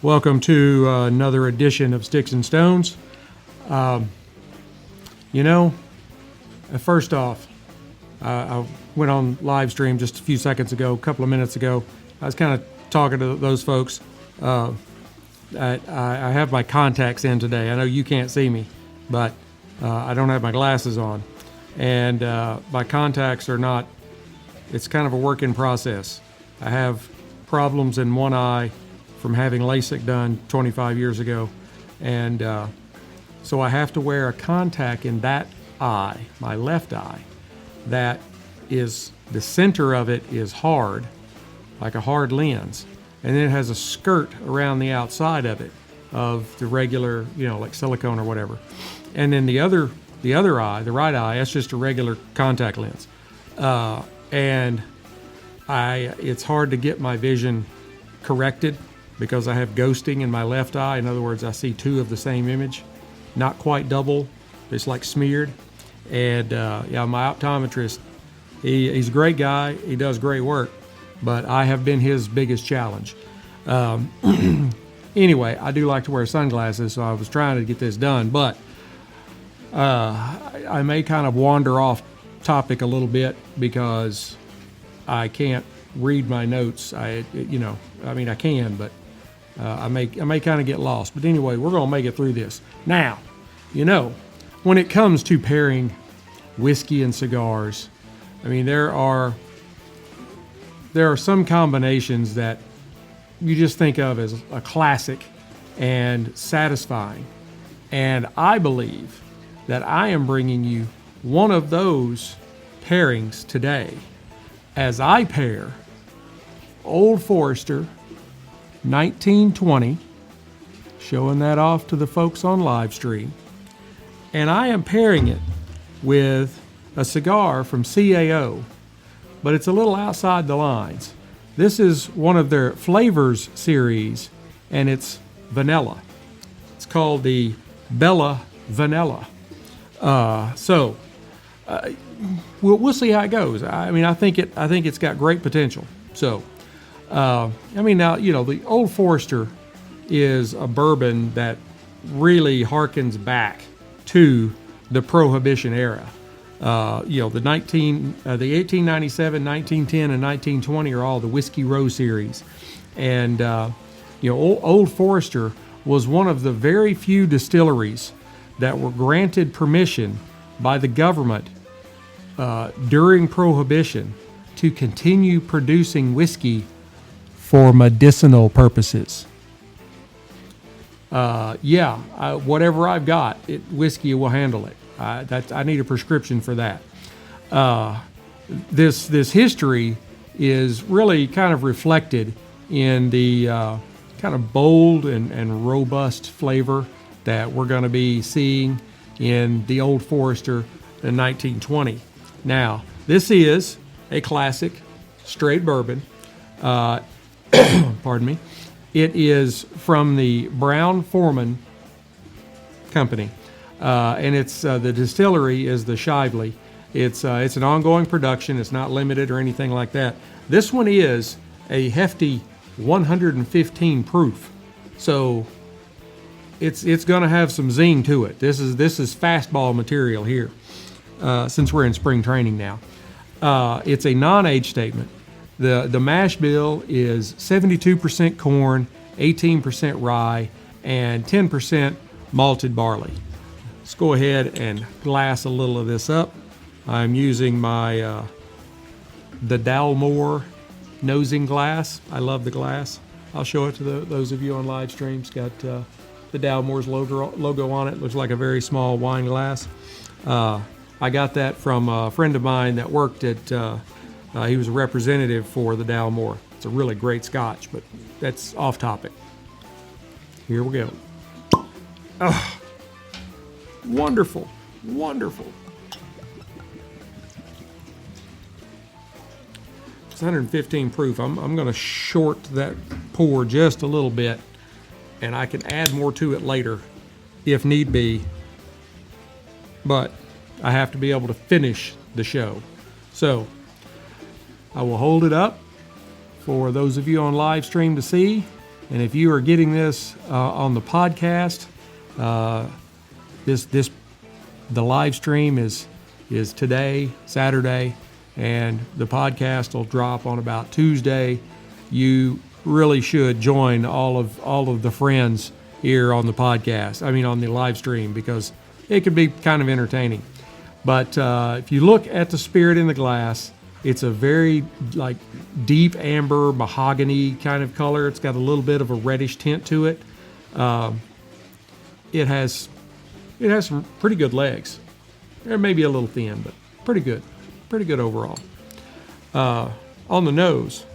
Welcome to another edition of Sticks-n-Stonez. First off, I went on live stream just a few seconds ago, a couple of minutes ago. I was kind of talking to those folks. I have my contacts in today. I know you can't see me, but I don't have my glasses on. And my contacts are not, it's kind of a work in process. I have problems in one eye from having LASIK done 25 years ago. And so I have to wear a contact in that eye, my left eye, that is, the center of it is hard, like a hard lens. And then it has a skirt around the outside of it, of the regular, like silicone or whatever. And then the other eye, the right eye, that's just a regular contact lens. And it's hard to get my vision corrected because I have ghosting in my left eye. In other words, I see two of the same image, not quite double, it's like smeared. And my optometrist, he's a great guy, he does great work, but I have been his biggest challenge. Anyway, I do like to wear sunglasses, so I was trying to get this done, but I may kind of wander off topic a little bit because I can't read my notes. I can, but I may kind of get lost. But anyway, we're going to make it through this. Now, when it comes to pairing whiskey and cigars, there are some combinations that you just think of as a classic and satisfying. And I believe that I am bringing you one of those pairings today as I pair Old Forester 1920, showing that off to the folks on live stream. And I am pairing it with a cigar from CAO, but it's a little outside the lines. This is one of their Falvours series, and it's vanilla. It's called the Bella Vanilla. We'll see how it goes. I think it's got great potential. So, now, the Old Forester is a bourbon that really harkens back to the Prohibition era. The 1897, 1910, and 1920 are all the Whiskey Row series. And, Old Forester was one of the very few distilleries that were granted permission by the government during Prohibition to continue producing whiskey for medicinal purposes. Whatever I've got, whiskey will handle it. I need a prescription for that. This history is really kind of reflected in the kind of bold and robust flavor that we're going to be seeing in the Old Forester in 1920. Now, this is a classic straight bourbon. Pardon me. It is from the Brown-Forman Company, and it's the distillery is the Shively. It's an ongoing production. It's not limited or anything like that. This one is a hefty 115 proof, so it's going to have some zing to it. This is fastball material here, since we're in spring training now. It's a non-age statement. The mash bill is 72% corn, 18% rye, and 10% malted barley. Let's go ahead and glass a little of this up. I'm using my the Dalmore nosing glass. I love the glass. I'll show it to those of you on live stream. It's got the Dalmore's logo on it. Looks like a very small wine glass. I got that from a friend of mine that worked at he was a representative for the Dalmore. It's a really great scotch, but that's off topic. Here we go. Wonderful, wonderful. It's 115 proof. I'm going to short that pour just a little bit, and I can add more to it later if need be. But I have to be able to finish the show. So I will hold it up for those of you on live stream to see. And if you are getting this on the podcast, the live stream is today, Saturday, and the podcast will drop on about Tuesday. You really should join all of the friends here on the podcast. I mean, on the live stream, because it can be kind of entertaining. But if you look at the spirit in the glass, it's a very like deep amber mahogany kind of color. It's got a little bit of a reddish tint to it. It has some pretty good legs. They're maybe a little thin, but pretty good overall. On the nose,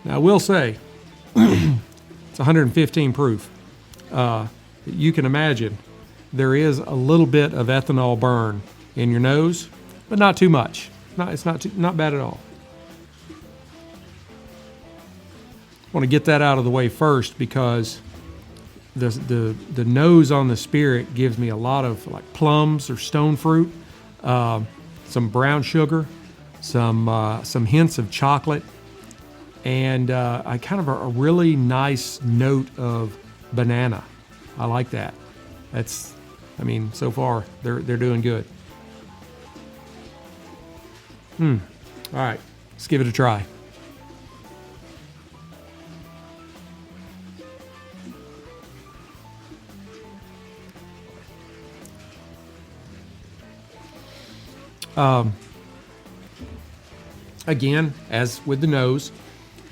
now I will say it's 115 proof. You can imagine there is a little bit of ethanol burn in your nose, but not too much. It's not bad at all. I want to get that out of the way first because the nose on the spirit gives me a lot of like plums or stone fruit, some brown sugar, some hints of chocolate, and I kind of a really nice note of banana. I like that. So far they're doing good. All right, let's give it a try. Again, as with the nose,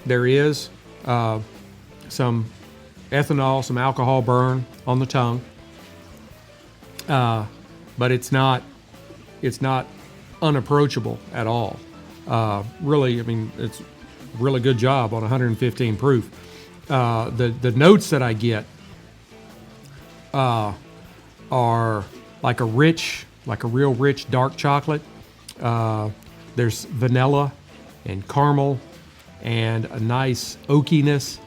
there is some ethanol, some alcohol burn on the tongue, but it's not unapproachable at all. Really, it's a really good job on 115 proof. The notes that I get are like a real rich dark chocolate. There's vanilla and caramel and a nice oakiness.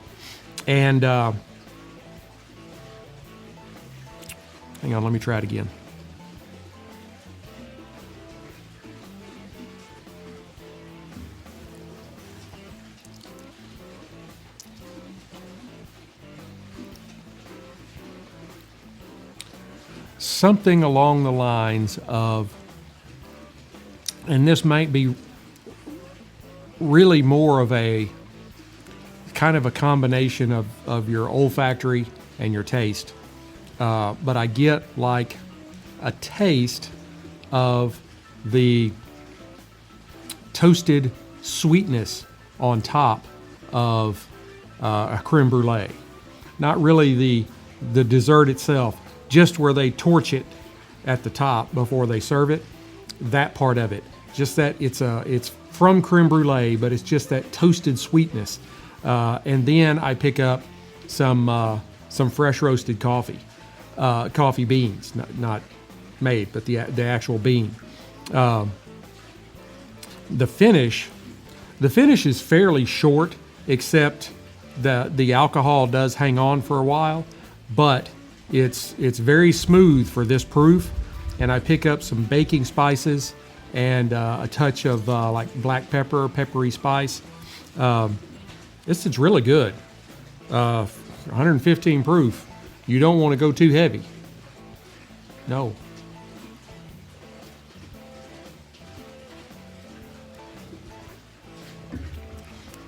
And hang on, let me try it again. Something along the lines of, and this might be really more of a kind of a combination of your olfactory and your taste. But I get like a taste of the toasted sweetness on top of a creme brulee. Not really the dessert itself, just where they torch it at the top before they serve it. That part of it, just that it's from creme brulee, but it's just that toasted sweetness. And then I pick up some fresh roasted coffee beans, not made, but the actual bean. The finish is fairly short, except the alcohol does hang on for a while, but it's very smooth for this proof. And I pick up some baking spices and a touch of like black pepper, peppery spice. This is really good. 115 proof. You don't want to go too heavy. No.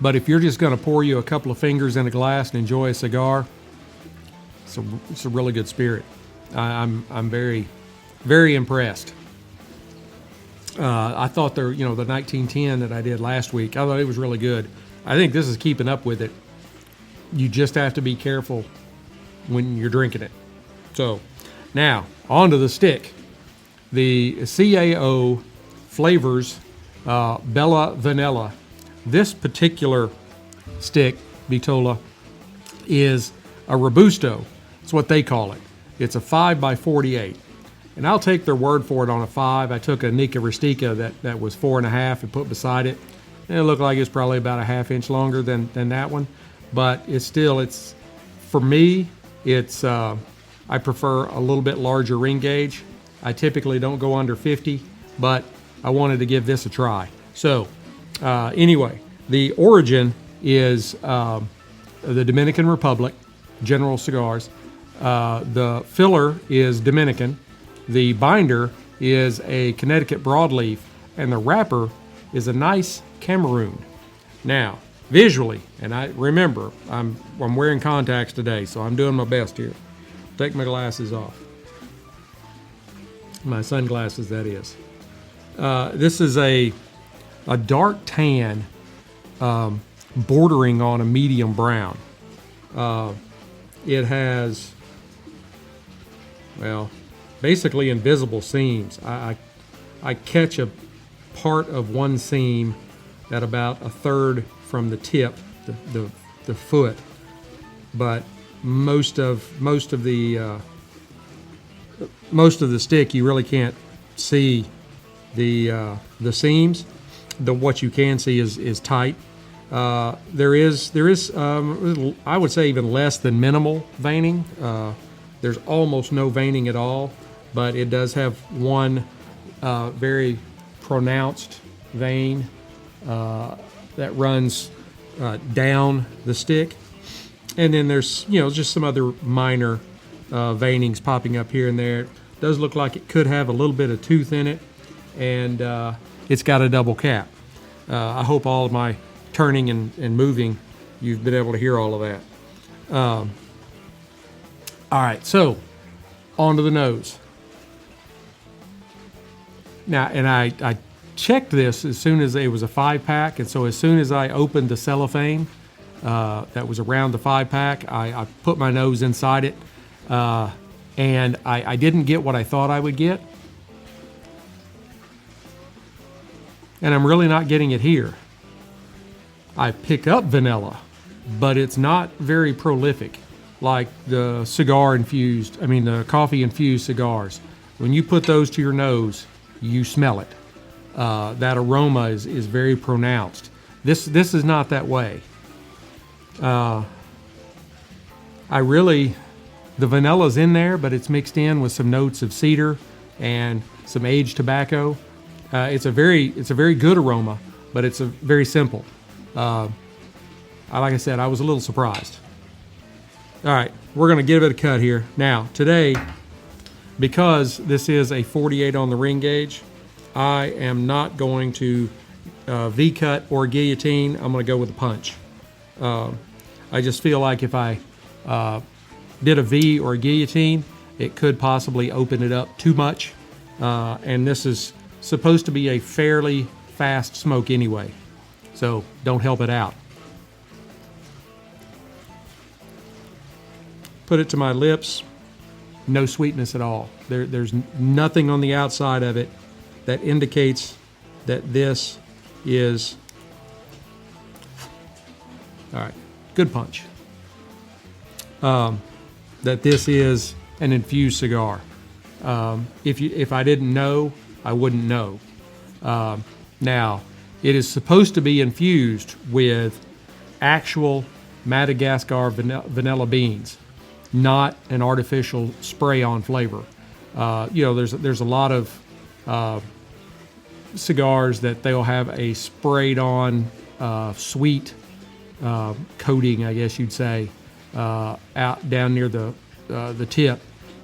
But if you're just going to pour you a couple of fingers in a glass and enjoy a cigar, it's a really good spirit. I'm very, very impressed. I thought the 1910 that I did last week, I thought it was really good. I think this is keeping up with it. You just have to be careful when you're drinking it. So now on to the stick. The CAO Falvours Bella Vanilla. This particular stick, Vitola, is a Robusto. That's what they call it. It's a 5x48. And I'll take their word for it on a 5. I took a Nica Rustica that was 4.5 and put beside it. And it looked like it's probably about a ½ inch longer than that one. But it's for me, I prefer a little bit larger ring gauge. I typically don't go under 50, but I wanted to give this a try. So anyway, the origin is the Dominican Republic, General Cigars. The filler is Dominican. The binder is a Connecticut broadleaf, and the wrapper is a nice Cameroon. Now, visually, and I remember I'm wearing contacts today, so I'm doing my best here. Take my glasses off. My sunglasses, that is. This is a dark tan, bordering on a medium brown. It has, well, basically invisible seams. I catch a part of one seam at about 1/3 from the tip, the foot, but most of the stick you really can't see the seams. What you can see is tight. There is I would say even less than minimal veining. There's almost no veining at all, but it does have one very pronounced vein that runs down the stick, and then there's just some other minor veinings popping up here and there. It does look like it could have a little bit of tooth in it, and it's got a double cap. I hope all of my turning and moving, you've been able to hear all of that. All right, so on to the nose. Now, and I checked this as soon as it was a 5-pack, and so as soon as I opened the cellophane that was around the 5-pack, I put my nose inside it, and I didn't get what I thought I would get. And I'm really not getting it here. I pick up vanilla, but it's not very prolific like the the coffee infused cigars. When you put those to your nose, you smell it. That aroma is very pronounced. This is not that way. The vanilla's in there, but it's mixed in with some notes of cedar and some aged tobacco. It's a very good aroma, but it's very simple. Like I said, I was a little surprised. All right, we're going to give it a cut here. Now, today, because this is a 48 on the ring gauge, I am not going to V-cut or guillotine. I'm going to go with a punch. I just feel like if I did a V or a guillotine, it could possibly open it up too much. And this is supposed to be a fairly fast smoke anyway, so don't help it out. Put it to my lips, no sweetness at all. There's nothing on the outside of it that indicates that this is, all right, good punch, that this is an infused cigar. If I didn't know, I wouldn't know. Now, it is supposed to be infused with actual Madagascar vanilla beans, not an artificial spray-on flavor. There's a lot of cigars that they'll have a sprayed-on sweet coating, I guess you'd say, out down near the tip,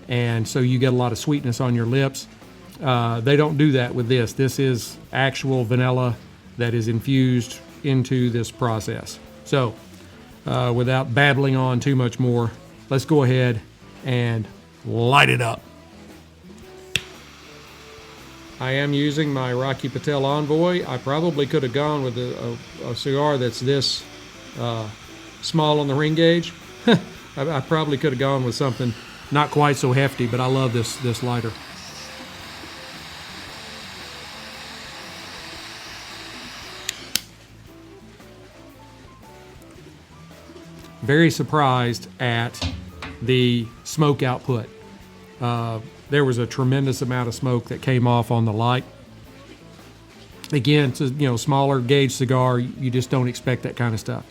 and so you get a lot of sweetness on your lips. They don't do that with this. This is actual vanilla that is infused into this process. So, without babbling on too much more, let's go ahead and light it up. I am using my Rocky Patel Envoy. I probably could have gone with a cigar that's this small on the ring gauge. I probably could have gone with something not quite so hefty, but I love this lighter. very surprised at the smoke output. There was a tremendous amount of smoke that came off on the light. Again, it's a smaller gauge cigar. You just don't expect that kind of stuff.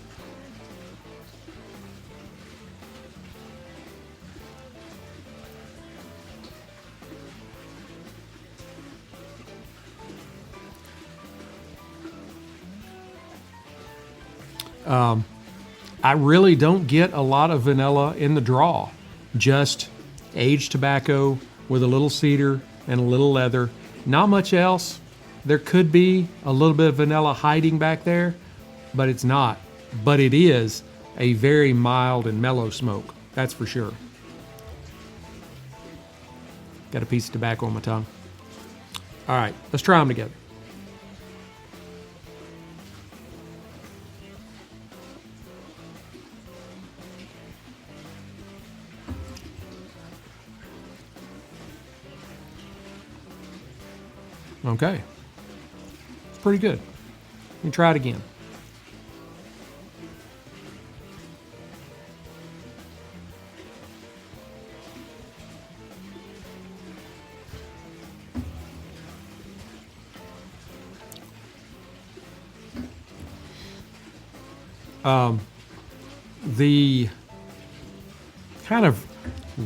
I really don't get a lot of vanilla in the draw. Just aged tobacco with a little cedar and a little leather. Not much else. There could be a little bit of vanilla hiding back there, but it's not. But it is a very mild and mellow smoke, that's for sure. Got a piece of tobacco on my tongue. All right, let's try them together. Okay, it's pretty good. Let me try it again. The kind of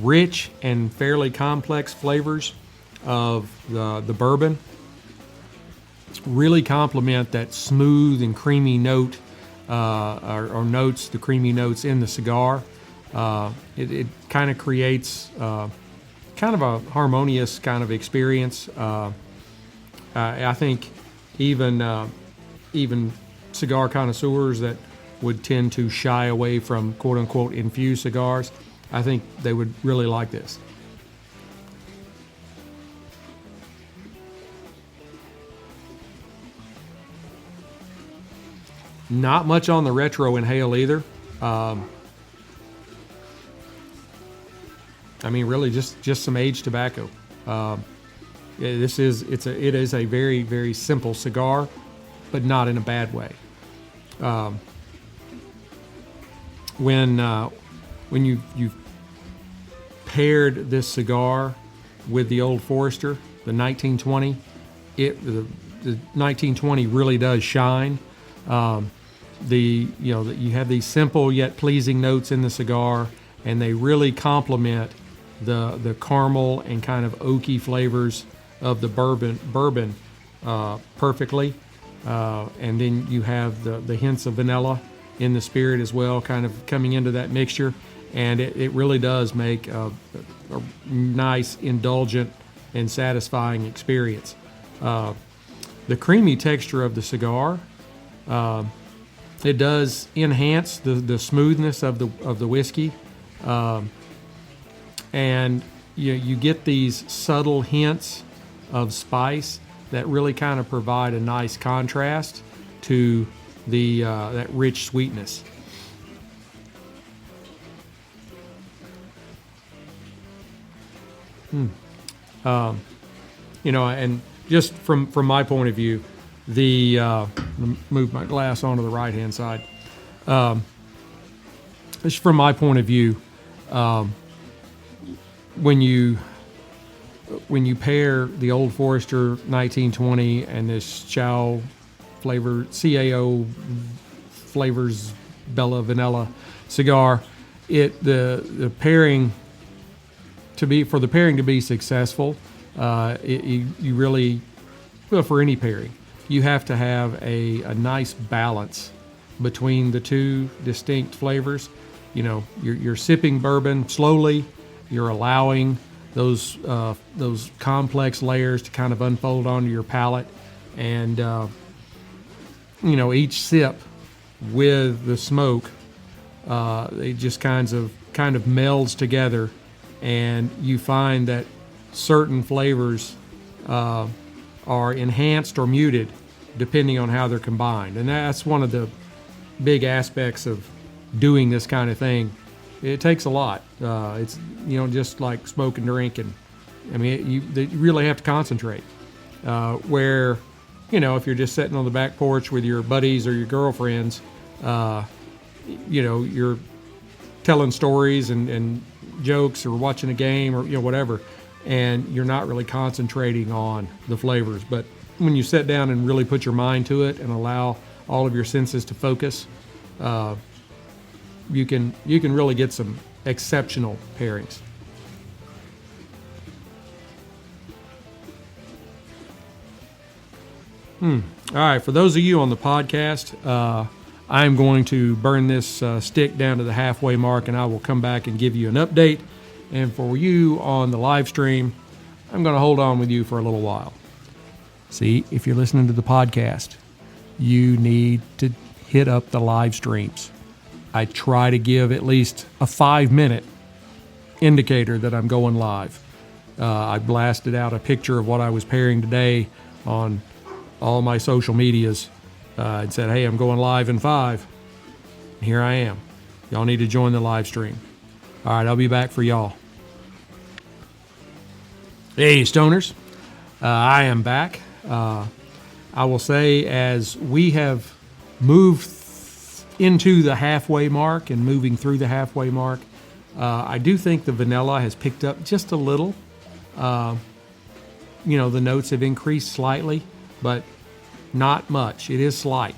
rich and fairly complex flavors of the bourbon really complement that smooth and creamy note, or notes, the creamy notes in the cigar. It kind of creates kind of a harmonious kind of experience. I think even cigar connoisseurs that would tend to shy away from quote-unquote infused cigars, I think they would really like this. Not much on the retro inhale either. I mean, really just some aged tobacco. It is a very, very simple cigar, but not in a bad way. When you've paired this cigar with the Old Forester, the 1920, the 1920 really does shine. You have these simple yet pleasing notes in the cigar, and they really complement the caramel and kind of oaky flavors of the bourbon perfectly. And then you have the hints of vanilla in the spirit as well, kind of coming into that mixture, and it really does make a nice, indulgent, and satisfying experience. The creamy texture of the cigar, it does enhance the smoothness of the whiskey, and you get these subtle hints of spice that really kind of provide a nice contrast to that rich sweetness. And just from my point of view, move my glass onto the right hand side. Just from my point of view, when you pair the Old Forester 1920 and this CAO flavors Bella Vanilla cigar, the pairing to be successful, you really, well, for any pairing, you have to have a nice balance between the two distinct flavors. You're sipping bourbon slowly. You're allowing those complex layers to kind of unfold onto your palate, and each sip with the smoke, it just kind of melds together, and you find that certain flavors are enhanced or muted depending on how they're combined. And that's one of the big aspects of doing this kind of thing. It takes a lot. It's just like smoke and drink, and I mean you really have to concentrate. Where if you're just sitting on the back porch with your buddies or your girlfriends, you're telling stories and jokes or watching a game or whatever, and you're not really concentrating on the flavors. But when you sit down and really put your mind to it and allow all of your senses to focus, you can really get some exceptional pairings. All right, for those of you on the podcast, I'm going to burn this stick down to the halfway mark, and I will come back and give you an update. And for you on the live stream, I'm going to hold on with you for a little while. See, if you're listening to the podcast, you need to hit up the live streams. I try to give at least a 5-minute indicator that I'm going live. I blasted out a picture of what I was pairing today on all my social medias. And said, hey, I'm going live in 5. Here I am. Y'all need to join the live stream. All right, I'll be back for y'all. Hey, Stoners. I am back. I will say, as we have moved into the halfway mark and moving through the halfway mark, I do think the vanilla has picked up just a little. The notes have increased slightly, but not much. It is slight.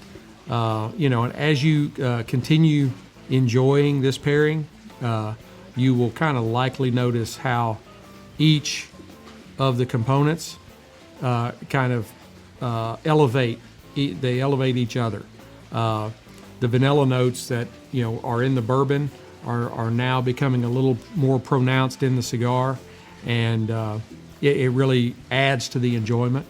And as you continue enjoying this pairing, you will kind of likely notice how each of the components elevate. They elevate each other. The vanilla notes that are in the bourbon are now becoming a little more pronounced in the cigar, and it really adds to the enjoyment.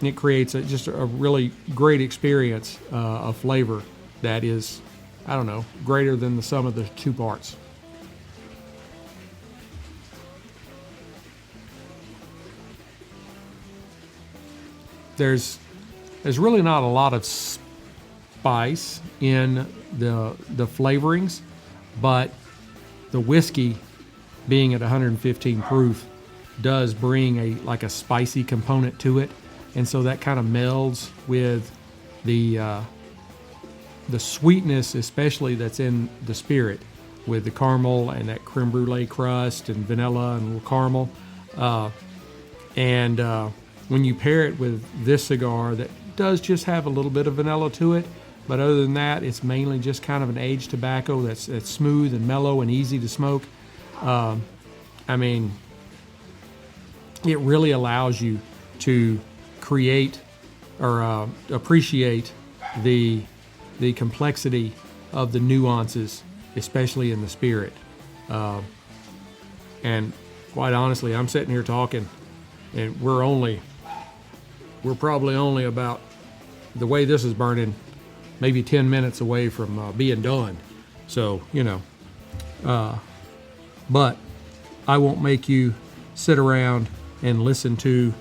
It creates just a really great experience of flavor that is, greater than the sum of the two parts. There's really not a lot of spice in the flavorings, but the whiskey, being at 115 proof, does bring a spicy component to it. And so that kind of melds with the sweetness, especially that's in the spirit, with the caramel and that creme brulee crust and vanilla and a little caramel. When you pair it with this cigar that does just have a little bit of vanilla to it, but other than that, it's mainly just kind of an aged tobacco that's smooth and mellow and easy to smoke. It really allows you to create or appreciate the complexity of the nuances, especially in the spirit. And quite honestly, I'm sitting here talking, and we're probably only about, the way this is burning, maybe 10 minutes away from being done. So, but I won't make you sit around and listen to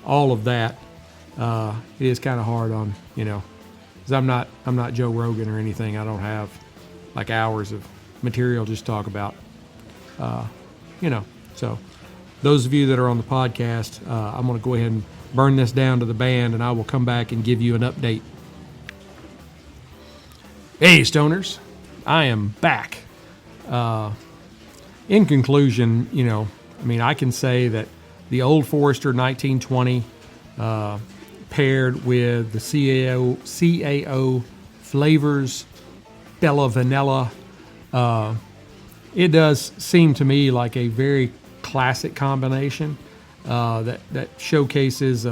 all of that. It is kind of hard on, because I'm not Joe Rogan or anything. I don't have like hours of material just to talk about, So those of you that are on the podcast, I'm going to go ahead and burn this down to the band, and I will come back and give you an update. Hey, Stoners, I am back. In conclusion, I can say that the Old Forester 1920 paired with the CAO Falvours Bella Vanilla, it does seem to me like a very classic combination that showcases,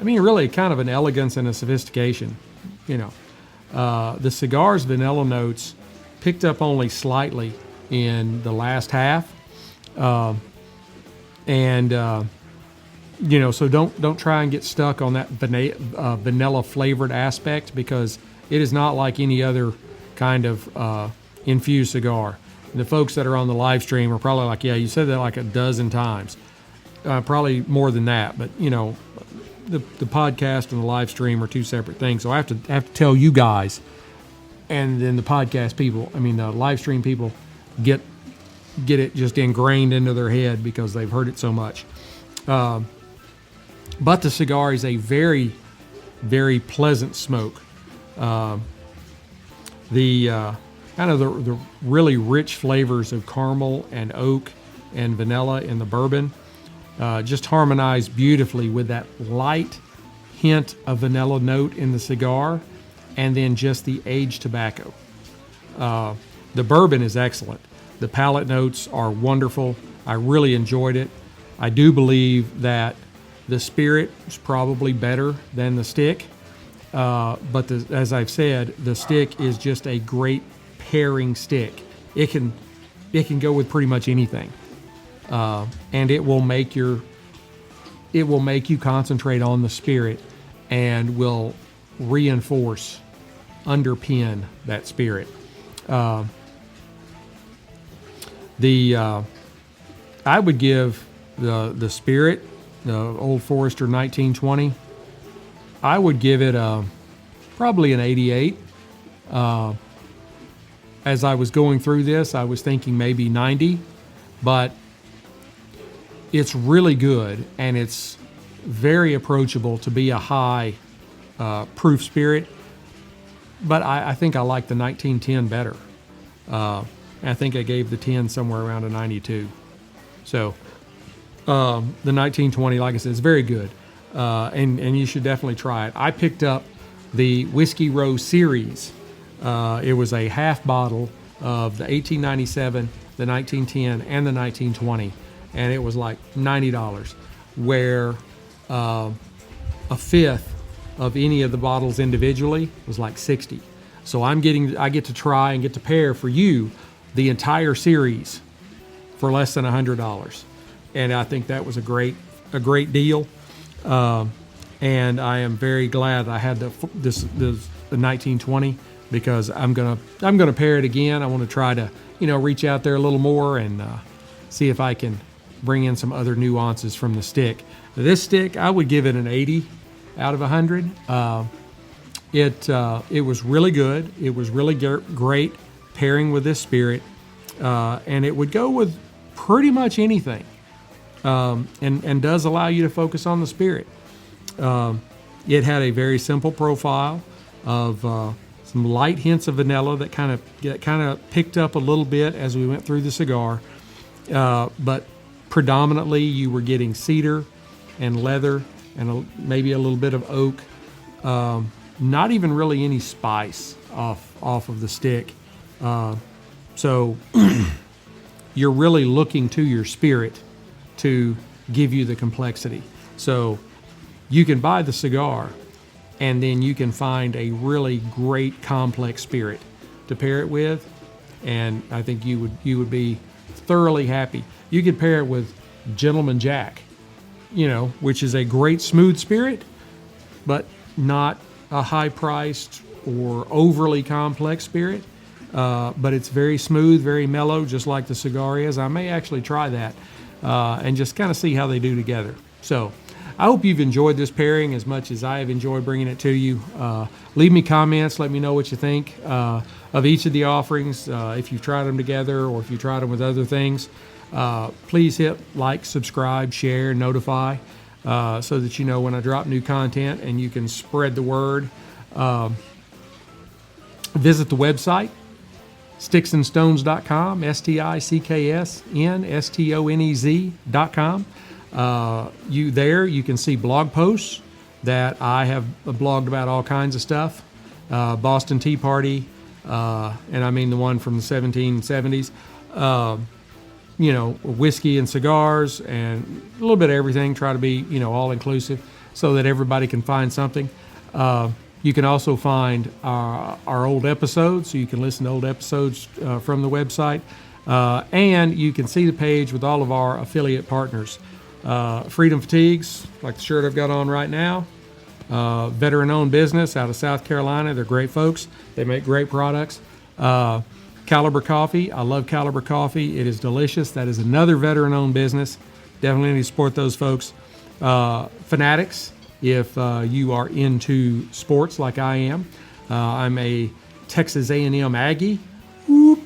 really kind of an elegance and a sophistication. The cigar's vanilla notes picked up only slightly in the last half, so don't try and get stuck on that vanilla flavored aspect, because it is not like any other kind of infused cigar. And the folks that are on the live stream are probably like, yeah, you said that like a dozen times, probably more than that. But the podcast and the live stream are two separate things. So I have to tell you guys, and then the podcast people, the live stream people, get it just ingrained into their head because they've heard it so much. But the cigar is a very, very pleasant smoke. kind of the really rich flavors of caramel and oak and vanilla in the bourbon just harmonize beautifully with that light hint of vanilla note in the cigar, and then just the aged tobacco. The bourbon is excellent. The palate notes are wonderful. I really enjoyed it. I do believe that the spirit is probably better than the stick, but as I've said, the stick is just a great pairing stick. It can go with pretty much anything, and it will make you concentrate on the spirit, and will reinforce, underpin that spirit. I would give the Spirit, the Old Forester 1920, I would give it probably an 88. As I was going through this, I was thinking maybe 90, but it's really good, and it's very approachable to be a high proof spirit. But I think I like the 1910 better. I think I gave the 10 somewhere around a 92. So the 1920, like I said, is very good, and you should definitely try it. I picked up the Whiskey Row series. It was a half bottle of the 1897, the 1910, and the 1920, and it was like $90, where a fifth of any of the bottles individually was like 60. So I get to try and get to pair for you the entire series for less than $100, and I think that was a great deal. And I am very glad I had the 1920, because I'm gonna pair it again. I want to try to reach out there a little more and see if I can bring in some other nuances from the stick. This stick, I would give it an 80 out of 100. It was really good. It was really great pairing with this spirit, and it would go with pretty much anything, and does allow you to focus on the spirit. It had a very simple profile of some light hints of vanilla that kind of picked up a little bit as we went through the cigar, but predominantly you were getting cedar and leather and maybe a little bit of oak. Not even really any spice off of the stick. So you're really looking to your spirit to give you the complexity. So you can buy the cigar, and then you can find a really great complex spirit to pair it with, and I think you would be thoroughly happy. You could pair it with Gentleman Jack, which is a great smooth spirit, but not a high-priced or overly complex spirit. But it's very smooth, very mellow, just like the cigar is. I may actually try that and just kind of see how they do together. So I hope you've enjoyed this pairing as much as I have enjoyed bringing it to you. Leave me comments. Let me know what you think of each of the offerings, if you've tried them together or if you tried them with other things. Please hit like, subscribe, share, notify, so that you know when I drop new content, and you can spread the word. Visit the website, Sticks-n-Stonez.com, Sticks-n-Stonez.com. You can see blog posts that I have blogged about all kinds of stuff. Boston Tea Party, and I mean the one from the 1770s. Whiskey and cigars and a little bit of everything. Try to be, all inclusive so that everybody can find something. You can also find our old episodes, so you can listen to old episodes from the website. And you can see the page with all of our affiliate partners. Freedom Fatigues, like the shirt I've got on right now. Veteran-owned business out of South Carolina. They're great folks. They make great products. Caliber Coffee. I love Caliber Coffee. It is delicious. That is another veteran-owned business. Definitely need to support those folks. Fanatics, if you are into sports like I am. I'm a Texas A&M Aggie. Whoop.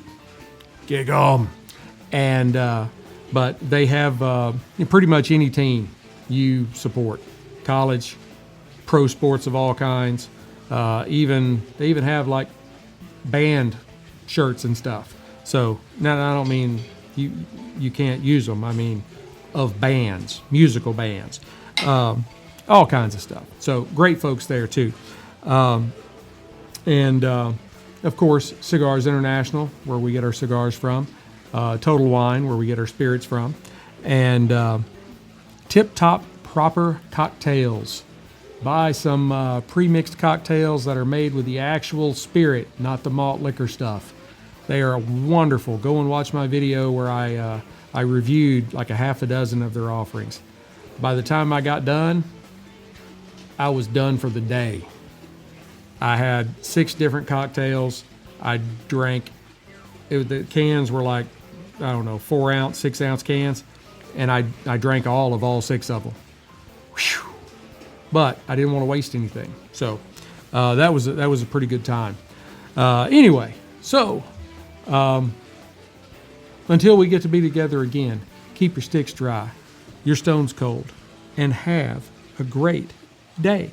Gig 'em. And but they have pretty much any team you support. College, pro sports of all kinds. They even have like band shirts and stuff. So now I don't mean you can't use them. I mean of bands, musical bands, all kinds of stuff. So great folks there too. And of course, Cigars International, where we get our cigars from. Total Wine, where we get our spirits from. And Tip Top Proper Cocktails. Buy some pre-mixed cocktails that are made with the actual spirit, not the malt liquor stuff. They are wonderful. Go and watch my video where I reviewed like a half a dozen of their offerings. By the time I got done, I was done for the day. I had 6 different cocktails. I drank, the cans were like, I don't know, 4 ounce, 6 ounce cans. And I drank all 6 of them. Whew. But I didn't want to waste anything. So that was a pretty good time. Anyway, so until we get to be together again, keep your sticks dry, your stones cold, and have a great day.